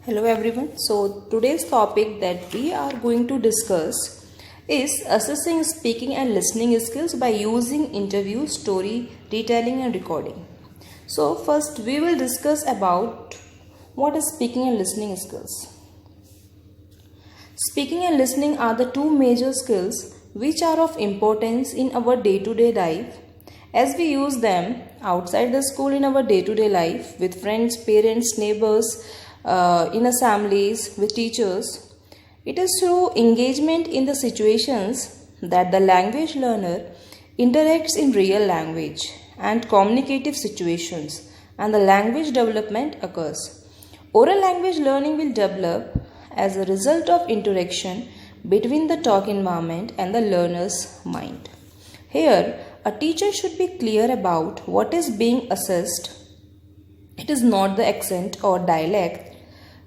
Hello everyone. So today's topic that we are going to discuss is assessing speaking and listening skills by using interview, story, retelling and recording. So first we will discuss about what is speaking and listening skills. Speaking and listening are the two major skills which are of importance in our day-to-day life as we use them outside the school in our day-to-day life with friends, parents, neighbors, in assemblies, with teachers. It is through engagement in the situations that the language learner interacts in real language and communicative situations and the language development occurs. Oral language learning will develop as a result of interaction between the talk environment and the learner's mind. Here, a teacher should be clear about what is being assessed. It is not the accent or dialect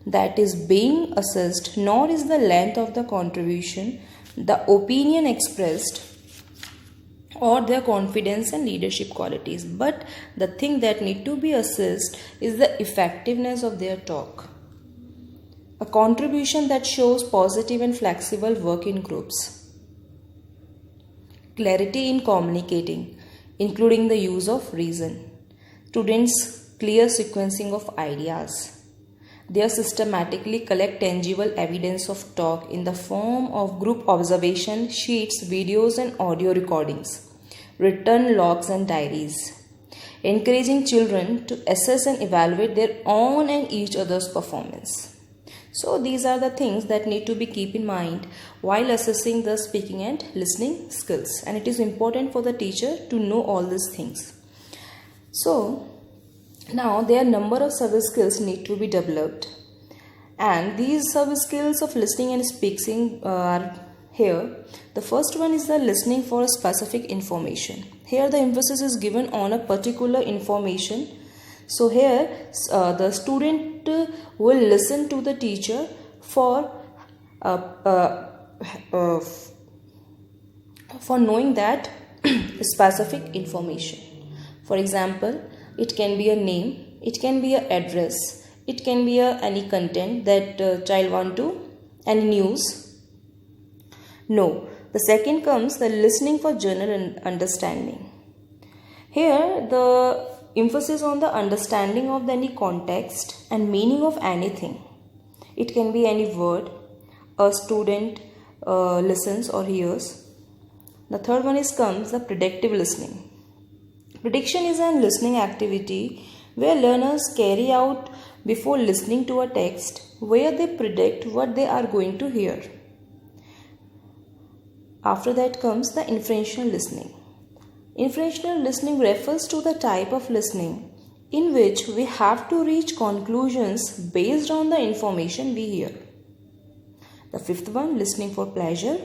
that is being assessed, nor is the length of the contribution, the opinion expressed, or their confidence and leadership qualities. But the thing that need to be assessed is the effectiveness of their talk. A contribution that shows positive and flexible work in groups. Clarity in communicating, including the use of reason. Students' clear sequencing of ideas. They systematically collect tangible evidence of talk in the form of group observation sheets, videos and audio recordings, written logs and diaries, encouraging children to assess and evaluate their own and each other's performance. So these are the things that need to be keep in mind while assessing the speaking and listening skills, and it is important for the teacher to know all these things. So now there are number of service skills need to be developed, and these service skills of listening and speaking are here. The first one is the listening for a specific information. Here the emphasis is given on a particular information. So here the student will listen to the teacher for knowing that specific information. For example, it can be a name, it can be an address, it can be any content that child want to, any news. No. The second comes the listening for general understanding. Here the emphasis on the understanding of any context and meaning of anything. It can be any word a student listens or hears. The third one comes the predictive listening. Prediction is a listening activity where learners carry out before listening to a text where they predict what they are going to hear. After that comes the inferential listening. Inferential listening refers to the type of listening in which we have to reach conclusions based on the information we hear. The fifth one, listening for pleasure.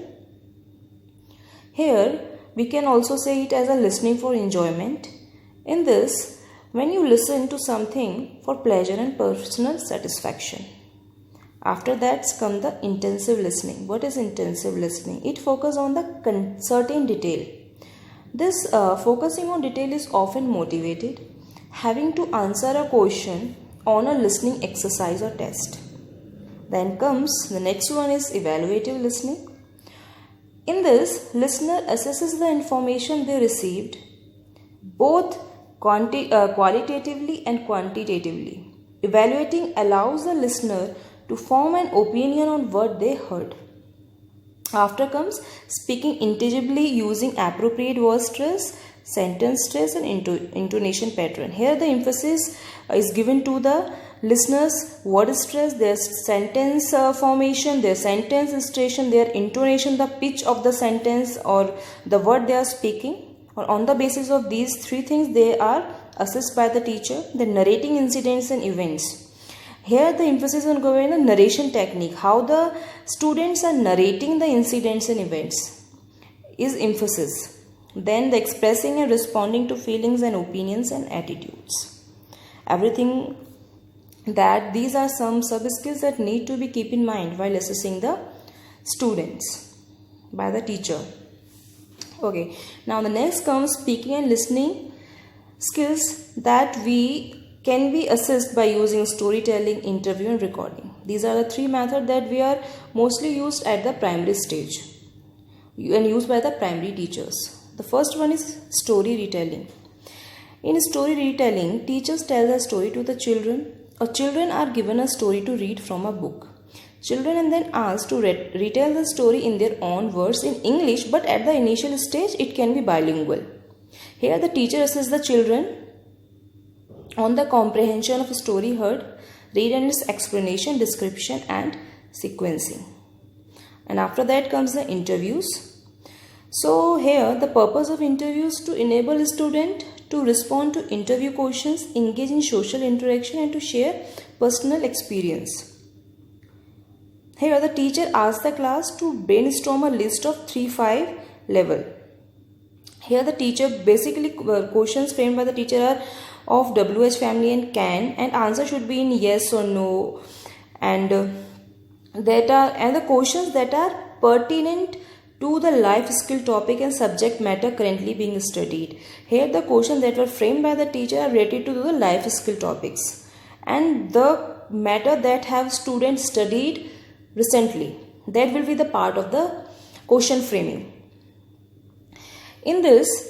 Here we can also say it as a listening for enjoyment. In this, when you listen to something for pleasure and personal satisfaction. After that comes the intensive listening. What is intensive listening? It focuses on the certain detail. This focusing on detail is often motivated, having to answer a question on a listening exercise or test. Then comes the next one is evaluative listening. In this, listener assesses the information they received both qualitatively and quantitatively. Evaluating allows the listener to form an opinion on what they heard. After comes speaking intelligibly using appropriate word stress, sentence stress and intonation pattern. Here the emphasis is given to the listeners' word stress, their sentence formation, their sentence illustration, their intonation, the pitch of the sentence or the word they are speaking. Or on the basis of these three things, they are assessed by the teacher. The narrating incidents and events. Here the emphasis on going the narration technique, how the students are narrating the incidents and events is emphasis. Then the expressing and responding to feelings and opinions and attitudes. Everything that these are some sub skills that need to be keep in mind while assessing the students by the teacher. Okay, now the next comes speaking and listening skills that we can be assessed by using storytelling, interview and recording. These are the three methods that we are mostly used at the primary stage and used by the primary teachers. The first one is story retelling. In story retelling, teachers tell a story to the children, or children are given a story to read from a book. Children are then asked to retell the story in their own words in English, but at the initial stage it can be bilingual. Here the teacher assists the children on the comprehension of a story heard, read and its explanation, description and sequencing. And after that comes the interviews. So here the purpose of interviews to enable a student to respond to interview questions, engage in social interaction and to share personal experience. Here the teacher asks the class to brainstorm a list of 3-5 level. Here the teacher basically questions framed by the teacher are of WH family and can, and answer should be in yes or no, and the questions that are pertinent to the life skill topic and subject matter currently being studied. Here the questions that were framed by the teacher are related to the life skill topics and the matter that have students studied recently. That will be the part of the question framing. In this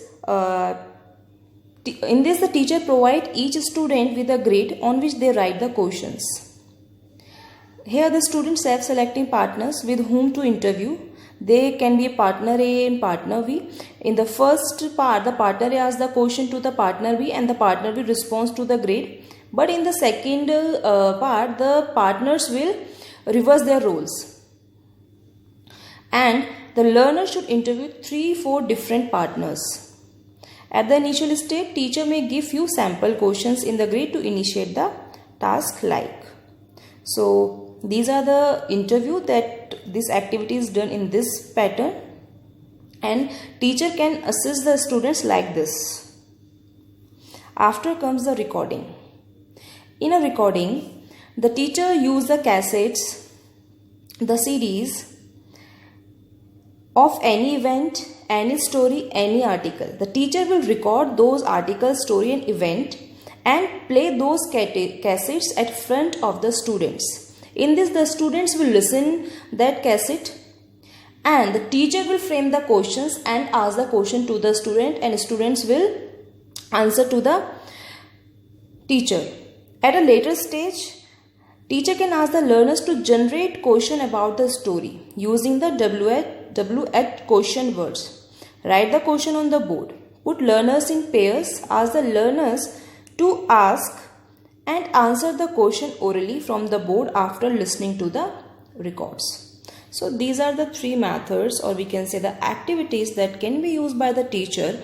the teacher provides each student with a grade on which they write the questions. Here the students have selecting partners with whom to interview. They can be partner A and partner B. In the first part, the partner A asks the question to the partner B and the partner B responds to the grade. But in the second part, the partners will reverse their roles. And the learner should interview 3-4 different partners. At the initial stage, teacher may give few sample questions in the grade to initiate the task like. So these are the interview that this activity is done in this pattern, and teacher can assist the students like this. After comes the recording. In a recording, the teacher uses the cassettes, the CDs of any event, any story, any article. The teacher will record those articles, story and event and play those cassettes at front of the students. In this, the students will listen that cassette and the teacher will frame the questions and ask the question to the student, and students will answer to the teacher. At a later stage, teacher can ask the learners to generate question about the story using the WH question words. Write the question on the board. Put learners in pairs. Ask the learners to ask and answer the question orally from the board after listening to the records. So these are the three methods, or we can say the activities that can be used by the teacher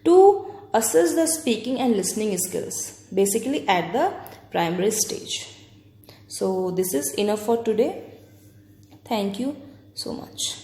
to assess the speaking and listening skills, basically at the primary stage. So this is enough for today. Thank you so much.